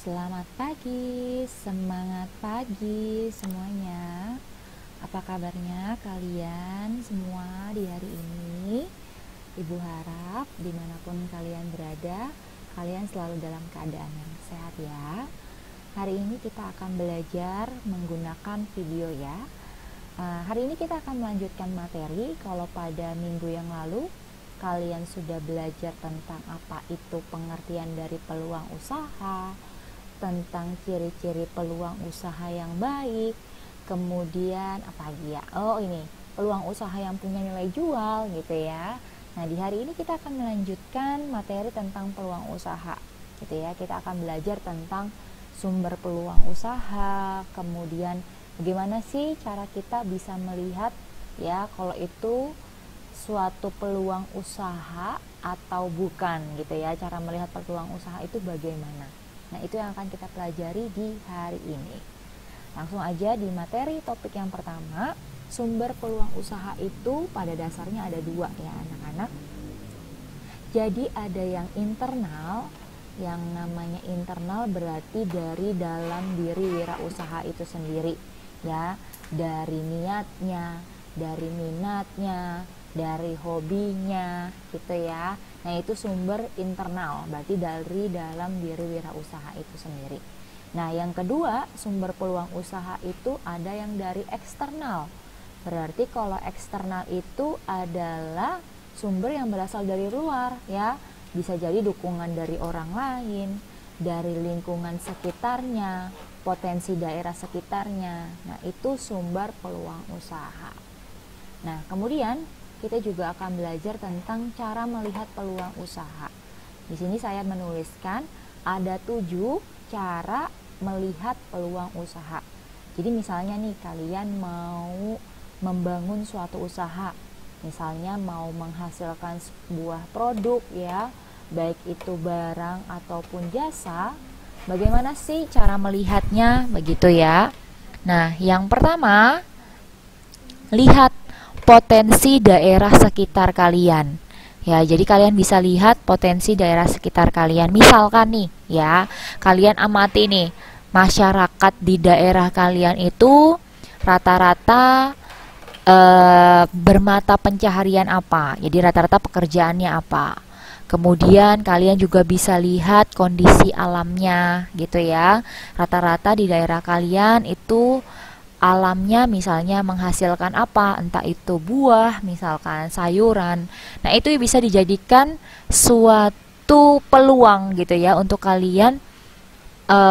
Selamat pagi, semangat pagi semuanya. Apa kabarnya kalian semua di hari ini? Ibu harap dimanapun kalian berada, kalian selalu dalam keadaan yang sehat ya. Hari ini kita akan belajar menggunakan video ya. Hari ini kita akan melanjutkan materi. Kalau pada minggu yang lalu kalian sudah belajar tentang apa itu pengertian dari peluang usaha, tentang ciri-ciri peluang usaha yang baik, kemudian apa lagi ya? Oh ini, peluang usaha yang punya nilai jual gitu ya. Nah, di hari ini kita akan melanjutkan materi tentang peluang usaha gitu ya. Kita akan belajar tentang sumber peluang usaha, kemudian bagaimana sih cara kita bisa melihat ya kalau itu suatu peluang usaha atau bukan gitu ya. Cara melihat peluang usaha itu bagaimana. Nah, itu yang akan kita pelajari di hari ini. Langsung aja di materi topik yang pertama. Sumber peluang usaha itu pada dasarnya ada dua ya anak-anak. Jadi ada yang internal. Yang namanya internal berarti dari dalam diri wirausaha itu sendiri ya. Dari niatnya, dari minatnya, dari hobinya gitu ya. Nah, itu sumber internal, berarti dari dalam diri wirausaha itu sendiri. Nah, yang kedua, sumber peluang usaha itu ada yang dari eksternal. Berarti kalau eksternal itu adalah sumber yang berasal dari luar ya. Bisa jadi dukungan dari orang lain, dari lingkungan sekitarnya, potensi daerah sekitarnya. Nah, itu sumber peluang usaha. Nah, kemudian kita juga akan belajar tentang cara melihat peluang usaha. Di sini saya menuliskan ada 7 cara melihat peluang usaha. Jadi misalnya nih kalian mau membangun suatu usaha, misalnya mau menghasilkan sebuah produk ya, baik itu barang ataupun jasa, bagaimana sih cara melihatnya begitu ya. Nah, yang pertama, lihat potensi daerah sekitar kalian. Ya, jadi kalian bisa lihat potensi daerah sekitar kalian. Misalkan nih, ya, kalian amati nih, masyarakat di daerah kalian itu rata-rata bermata pencaharian apa? Jadi rata-rata pekerjaannya apa? Kemudian kalian juga bisa lihat kondisi alamnya, gitu ya. Rata-rata di daerah kalian itu alamnya misalnya menghasilkan apa, entah itu buah, misalkan sayuran. Nah, itu bisa dijadikan suatu peluang gitu ya untuk kalian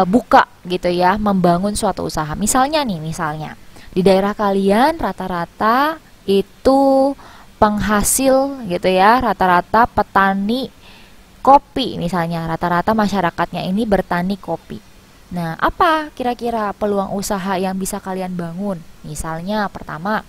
buka gitu ya, membangun suatu usaha. Misalnya nih, misalnya di daerah kalian rata-rata itu penghasil gitu ya, rata-rata petani kopi misalnya, rata-rata masyarakatnya ini bertani kopi. Nah, apa kira-kira peluang usaha yang bisa kalian bangun? Misalnya, pertama,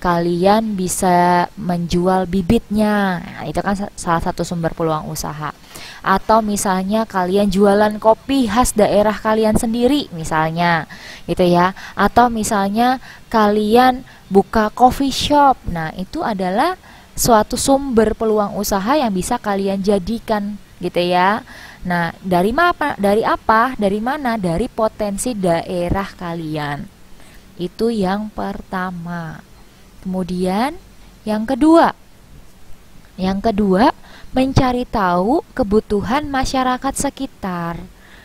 kalian bisa menjual bibitnya. Nah, itu kan salah satu sumber peluang usaha. Atau misalnya kalian jualan kopi khas daerah kalian sendiri, misalnya, gitu ya. Atau misalnya kalian buka coffee shop. Nah, itu adalah suatu sumber peluang usaha yang bisa kalian jadikan, gitu ya. Nah, dari apa? Dari mana? Dari potensi daerah kalian. Itu yang pertama. Kemudian yang kedua. Yang kedua, mencari tahu kebutuhan masyarakat sekitar.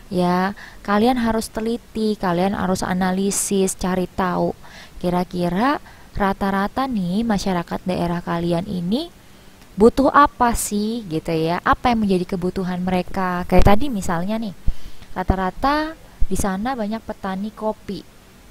Ya, kalian harus teliti, kalian harus analisis, cari tahu. Kira-kira rata-rata nih masyarakat daerah kalian ini butuh apa sih gitu ya, apa yang menjadi kebutuhan mereka. Kayak tadi misalnya nih, rata-rata di sana banyak petani kopi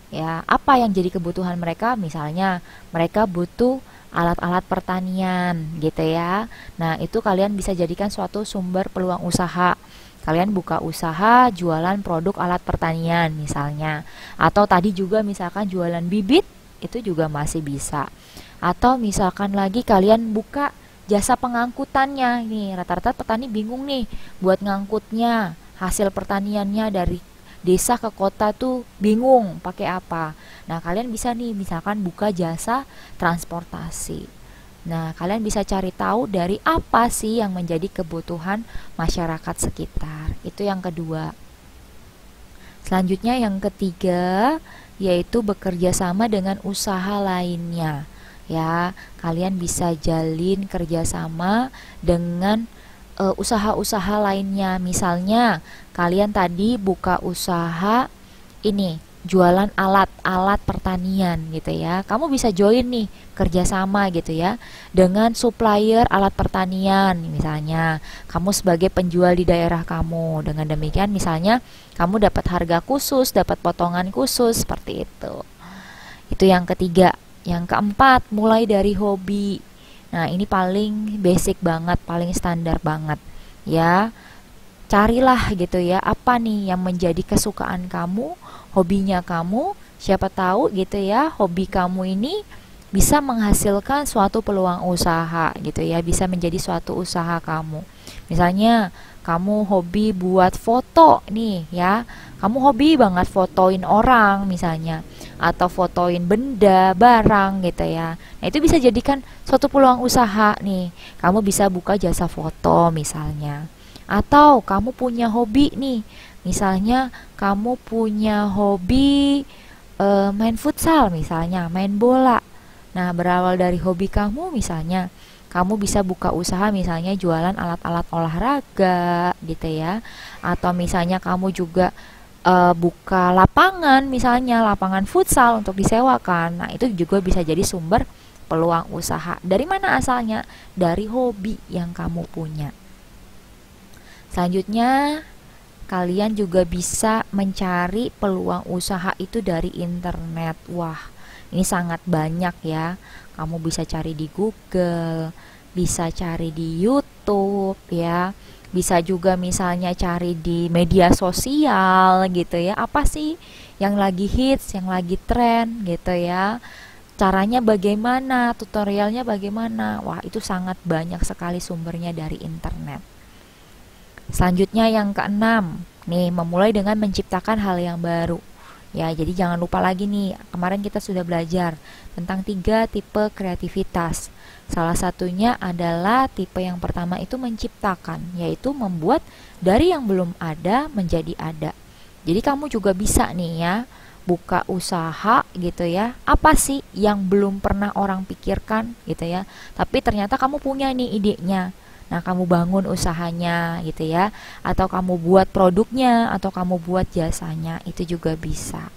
ya, apa yang jadi kebutuhan mereka? Misalnya mereka butuh alat-alat pertanian gitu ya. Nah, itu kalian bisa jadikan suatu sumber peluang usaha. Kalian buka usaha jualan produk alat pertanian misalnya, atau tadi juga misalkan jualan bibit, itu juga masih bisa. Atau misalkan lagi kalian buka jasa pengangkutannya. Nih, rata-rata petani bingung nih buat ngangkutnya, hasil pertaniannya dari desa ke kota tuh bingung pakai apa. Nah, kalian bisa nih misalkan buka jasa transportasi. Nah, kalian bisa cari tahu dari apa sih yang menjadi kebutuhan masyarakat sekitar. Itu yang kedua. Selanjutnya yang ketiga yaitu bekerja sama dengan usaha lainnya. Ya, kalian bisa jalin kerjasama dengan usaha-usaha lainnya. Misalnya, kalian tadi buka usaha ini, jualan alat-alat pertanian gitu ya. Kamu bisa join nih kerjasama gitu ya dengan supplier alat pertanian. Misalnya, kamu sebagai penjual di daerah kamu. Dengan demikian, misalnya kamu dapat harga khusus, dapat potongan khusus seperti itu. Itu yang ketiga. Yang keempat, mulai dari hobi. Nah, ini paling basic banget, paling standar banget. Ya, carilah gitu ya, apa nih yang menjadi kesukaan kamu, hobinya kamu. Siapa tahu gitu ya, hobi kamu ini bisa menghasilkan suatu peluang usaha gitu ya, bisa menjadi suatu usaha kamu. Misalnya, kamu hobi buat foto nih ya. Kamu hobi banget fotoin orang misalnya, atau fotoin benda, barang gitu ya. Nah, itu bisa jadikan suatu peluang usaha nih. Kamu bisa buka jasa foto misalnya. Atau kamu punya hobi nih. Misalnya kamu punya hobi main futsal misalnya, main bola. Nah, berawal dari hobi kamu misalnya, kamu bisa buka usaha misalnya jualan alat-alat olahraga gitu ya. Atau misalnya kamu juga buka lapangan misalnya, lapangan futsal untuk disewakan. Nah, itu juga bisa jadi sumber peluang usaha. Dari mana asalnya? Dari hobi yang kamu punya. Selanjutnya, kalian juga bisa mencari peluang usaha itu dari internet. Wah, ini sangat banyak ya. Kamu bisa cari di Google, bisa cari di YouTube ya. Bisa juga misalnya cari di media sosial gitu ya. Apa sih yang lagi hits, yang lagi tren gitu ya. Caranya bagaimana, tutorialnya bagaimana. Wah, itu sangat banyak sekali sumbernya dari internet. Selanjutnya yang keenam, nih memulai dengan menciptakan hal yang baru. Ya, jadi jangan lupa lagi nih, kemarin kita sudah belajar tentang 3 tipe kreativitas. Salah satunya adalah tipe yang pertama itu menciptakan, yaitu membuat dari yang belum ada menjadi ada. Jadi kamu juga bisa nih ya, buka usaha gitu ya. Apa sih yang belum pernah orang pikirkan gitu ya, tapi ternyata kamu punya nih idenya. Nah, kamu bangun usahanya gitu ya, atau kamu buat produknya, atau kamu buat jasanya, itu juga bisa.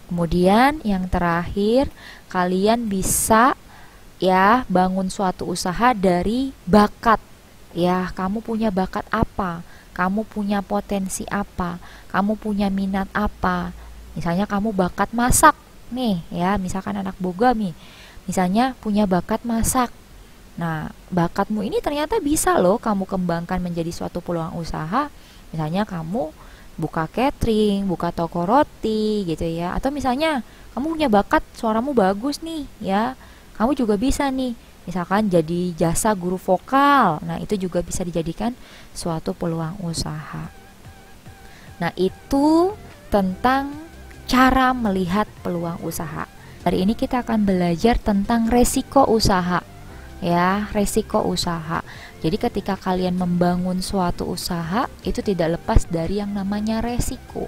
Kemudian yang terakhir, kalian bisa ya bangun suatu usaha dari bakat. Ya, kamu punya bakat apa? Kamu punya potensi apa? Kamu punya minat apa? Misalnya kamu bakat masak nih ya, misalkan anak boga nih. Misalnya punya bakat masak. Nah, bakatmu ini ternyata bisa loh kamu kembangkan menjadi suatu peluang usaha. Misalnya kamu buka catering, buka toko roti gitu ya. Atau misalnya kamu punya bakat suaramu bagus nih ya. Kamu juga bisa nih, misalkan jadi jasa guru vokal. Nah, itu juga bisa dijadikan suatu peluang usaha. Nah, itu tentang cara melihat peluang usaha. Hari ini kita akan belajar tentang resiko usaha. Ya, resiko usaha. Jadi ketika kalian membangun suatu usaha, itu tidak lepas dari yang namanya resiko.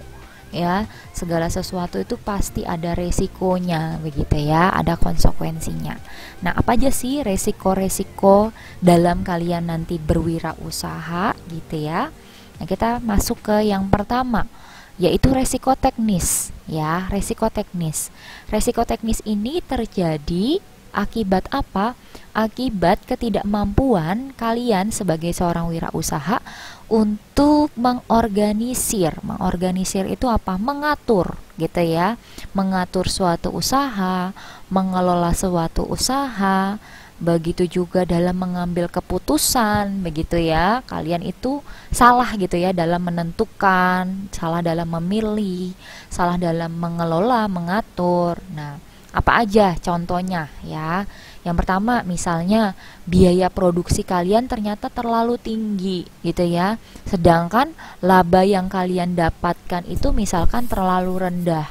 Ya, segala sesuatu itu pasti ada resikonya, begitu ya, ada konsekuensinya. Nah, apa aja sih resiko-resiko dalam kalian nanti berwirausaha gitu ya? Nah, kita masuk ke yang pertama, yaitu resiko teknis. Ya, resiko teknis. Resiko teknis ini terjadi akibat apa? Akibat ketidakmampuan kalian sebagai seorang wirausaha untuk mengorganisir. Mengorganisir itu apa? Mengatur gitu ya. Mengatur suatu usaha, mengelola suatu usaha, begitu juga dalam mengambil keputusan, begitu ya. Kalian itu salah gitu ya dalam menentukan, salah dalam memilih, salah dalam mengelola, mengatur. Nah, apa aja contohnya ya? Yang pertama misalnya biaya produksi kalian ternyata terlalu tinggi gitu ya. Sedangkan laba yang kalian dapatkan itu misalkan terlalu rendah.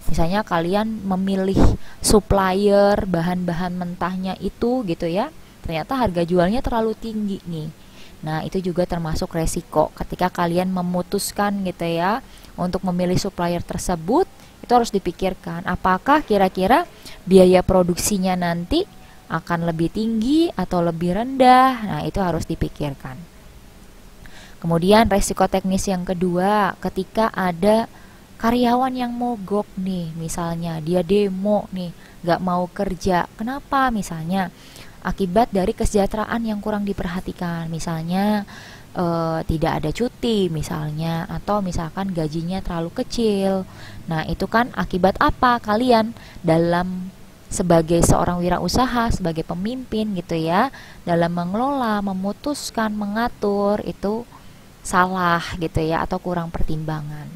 Misalnya kalian memilih supplier bahan-bahan mentahnya itu gitu ya. Ternyata harga jualnya terlalu tinggi nih. Nah, itu juga termasuk resiko ketika kalian memutuskan gitu ya untuk memilih supplier tersebut, itu harus dipikirkan apakah kira-kira biaya produksinya nanti akan lebih tinggi atau lebih rendah. Nah, itu harus dipikirkan. Kemudian resiko teknis yang kedua, ketika ada karyawan yang mogok nih, misalnya dia demo nih, gak mau kerja. Kenapa? Misalnya akibat dari kesejahteraan yang kurang diperhatikan, misalnya tidak ada cuti misalnya, atau misalkan gajinya terlalu kecil. Nah, itu kan akibat apa? Kalian dalam sebagai seorang wirausaha, sebagai pemimpin gitu ya, dalam mengelola, memutuskan, mengatur itu salah gitu ya, atau kurang pertimbangan.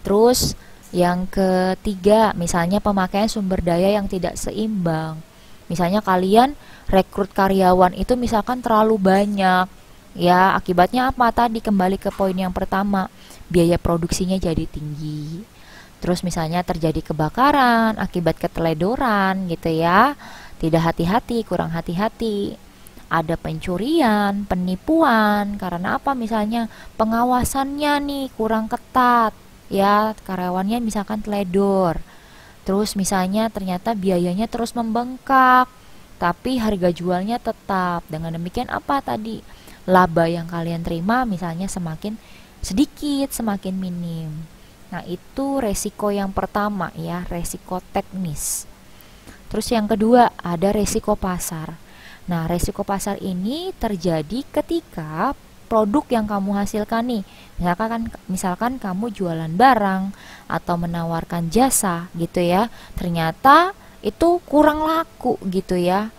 Terus yang ketiga, misalnya pemakaian sumber daya yang tidak seimbang. Misalnya kalian rekrut karyawan itu misalkan terlalu banyak, ya akibatnya apa? Tadi kembali ke poin yang pertama, biaya produksinya jadi tinggi. Terus misalnya terjadi kebakaran akibat keteledoran gitu ya, tidak hati-hati, kurang hati-hati. Ada pencurian, penipuan, karena apa? Misalnya pengawasannya nih kurang ketat, ya karyawannya misalkan teledor. Terus misalnya ternyata biayanya terus membengkak, tapi harga jualnya tetap. Dengan demikian apa tadi? Laba yang kalian terima misalnya semakin sedikit, semakin minim. Nah, itu resiko yang pertama ya, resiko teknis. Terus yang kedua, ada resiko pasar. Nah, resiko pasar ini terjadi ketika produk yang kamu hasilkan nih, misalkan kamu jualan barang atau menawarkan jasa gitu ya, ternyata itu kurang laku gitu ya,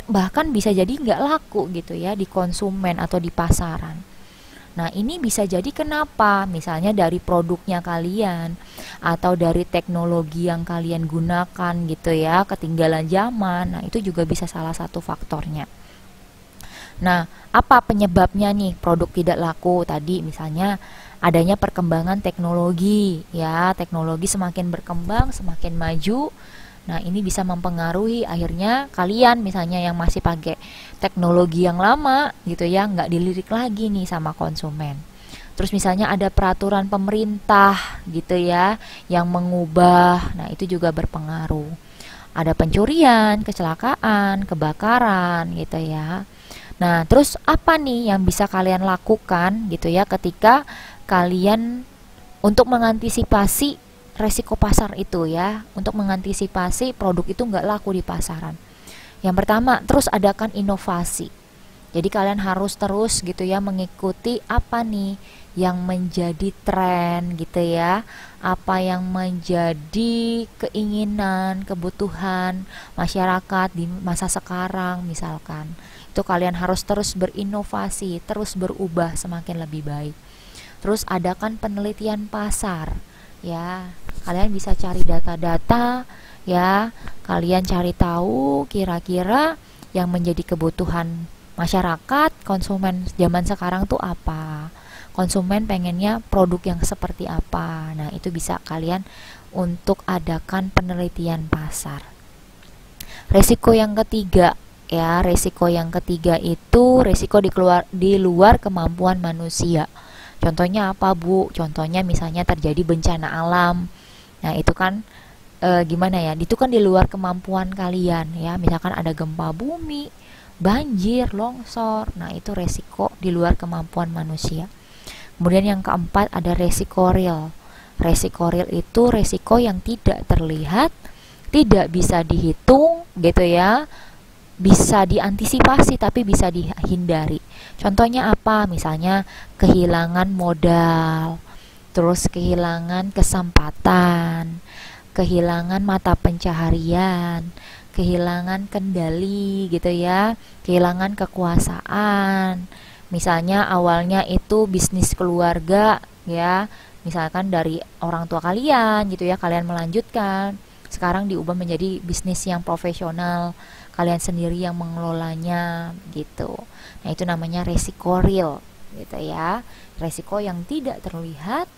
bahkan bisa jadi nggak laku gitu ya di konsumen atau di pasaran. Nah, ini bisa jadi kenapa? Misalnya dari produknya kalian atau dari teknologi yang kalian gunakan gitu ya, ketinggalan zaman. Nah, itu juga bisa salah satu faktornya. Nah, apa penyebabnya nih produk tidak laku? Tadi misalnya adanya perkembangan teknologi ya, teknologi semakin berkembang, semakin maju. Nah, ini bisa mempengaruhi akhirnya kalian misalnya yang masih pakai teknologi yang lama gitu ya, nggak dilirik lagi nih sama konsumen. Terus misalnya ada peraturan pemerintah gitu ya yang mengubah, nah itu juga berpengaruh. Ada pencurian, kecelakaan, kebakaran gitu ya. Nah, terus apa nih yang bisa kalian lakukan gitu ya ketika kalian untuk mengantisipasi resiko pasar itu ya, untuk mengantisipasi produk itu nggak laku di pasaran. Yang pertama, terus adakan inovasi. Jadi kalian harus terus gitu ya mengikuti apa nih yang menjadi tren gitu ya, apa yang menjadi keinginan, kebutuhan masyarakat di masa sekarang misalkan. Itu kalian harus terus berinovasi, terus berubah semakin lebih baik. Terus adakan penelitian pasar. Ya, kalian bisa cari data-data ya, kalian cari tahu kira-kira yang menjadi kebutuhan masyarakat, konsumen zaman sekarang tuh apa, konsumen pengennya produk yang seperti apa. Nah, itu bisa kalian untuk adakan penelitian pasar. Resiko yang ketiga ya, resiko yang ketiga itu resiko di luar kemampuan manusia. Contohnya apa, Bu? Contohnya misalnya terjadi bencana alam. Nah, itu kan gimana ya? Itu kan di luar kemampuan kalian ya. Misalkan ada gempa bumi, banjir, longsor. Nah, itu resiko di luar kemampuan manusia. Kemudian yang keempat ada resiko real. Resiko real itu resiko yang tidak terlihat, tidak bisa dihitung gitu ya. Bisa diantisipasi tapi bisa dihindari. Contohnya apa? Misalnya kehilangan modal, terus kehilangan kesempatan, kehilangan mata pencaharian, kehilangan kendali gitu ya, kehilangan kekuasaan. Misalnya awalnya itu bisnis keluarga ya, misalkan dari orang tua kalian gitu ya, kalian melanjutkan, sekarang diubah menjadi bisnis yang profesional, kalian sendiri yang mengelolanya gitu. Nah, itu namanya resiko real gitu ya, resiko yang tidak terlihat,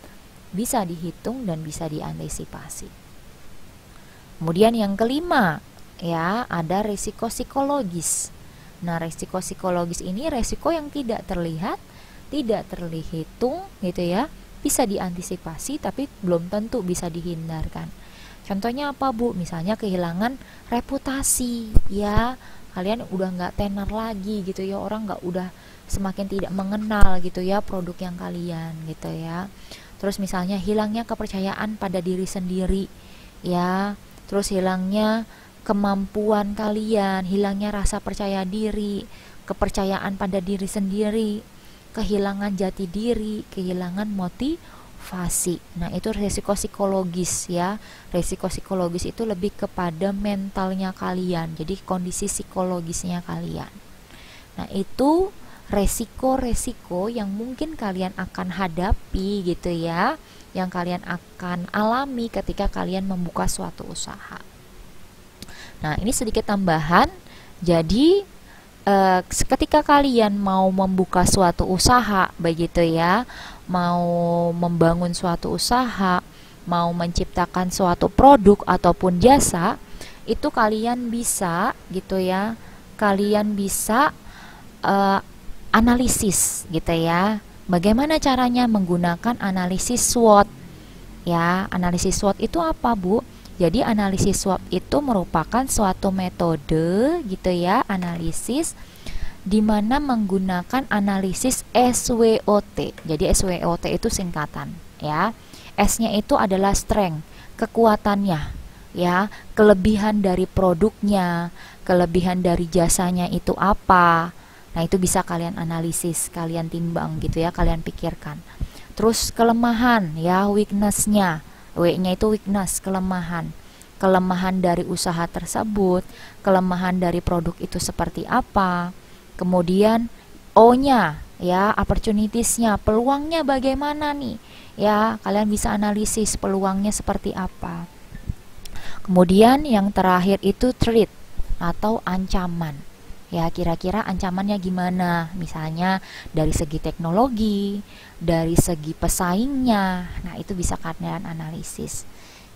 bisa dihitung dan bisa diantisipasi. Kemudian yang kelima ya, ada resiko psikologis. Nah, resiko psikologis ini resiko yang tidak terlihat, tidak terhitung gitu ya, bisa diantisipasi tapi belum tentu bisa dihindarkan. Contohnya apa Bu? Misalnya kehilangan reputasi, ya kalian udah nggak tenar lagi gitu ya, orang nggak udah semakin tidak mengenal gitu ya produk yang kalian gitu ya. Terus misalnya hilangnya kepercayaan pada diri sendiri ya, terus hilangnya kemampuan kalian, hilangnya rasa percaya diri, kepercayaan pada diri sendiri, kehilangan jati diri, kehilangan motivasi. Nah, itu resiko psikologis ya. Resiko psikologis itu lebih kepada mentalnya kalian. Jadi kondisi psikologisnya kalian. Nah, itu resiko-resiko yang mungkin kalian akan hadapi gitu ya, yang kalian akan alami ketika kalian membuka suatu usaha. Nah, ini sedikit tambahan. Jadi ketika kalian mau membuka suatu usaha begitu ya, mau membangun suatu usaha, mau menciptakan suatu produk ataupun jasa, itu kalian bisa gitu ya, kalian bisa analisis gitu ya. Bagaimana caranya menggunakan analisis SWOT ya. Analisis SWOT itu apa Bu? Jadi analisis SWOT itu merupakan suatu metode gitu ya, analisis di mana menggunakan analisis SWOT. Jadi SWOT itu singkatan ya. S-nya itu adalah strength, kekuatannya ya, kelebihan dari produknya, kelebihan dari jasanya itu apa. Nah, itu bisa kalian analisis, kalian timbang gitu ya, kalian pikirkan. Terus kelemahan ya, weakness-nya. W-nya itu weakness, kelemahan. Kelemahan dari usaha tersebut, kelemahan dari produk itu seperti apa. Kemudian O-nya ya, opportunities-nya, peluangnya bagaimana nih? Ya, kalian bisa analisis peluangnya seperti apa. Kemudian yang terakhir itu threat atau ancaman. Ya, kira-kira ancamannya gimana? Misalnya dari segi teknologi, dari segi pesaingnya. Nah, itu bisa kalian analisis.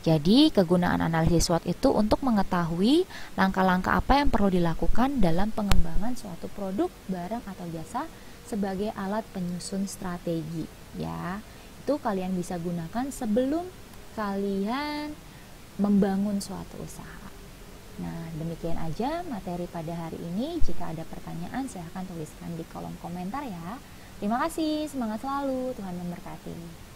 Jadi, kegunaan analisis SWOT itu untuk mengetahui langkah-langkah apa yang perlu dilakukan dalam pengembangan suatu produk, barang atau jasa sebagai alat penyusun strategi, ya. Itu kalian bisa gunakan sebelum kalian membangun suatu usaha. Nah, demikian aja materi pada hari ini. Jika ada pertanyaan, silahkan tuliskan di kolom komentar ya. Terima kasih, semangat selalu, Tuhan memberkati.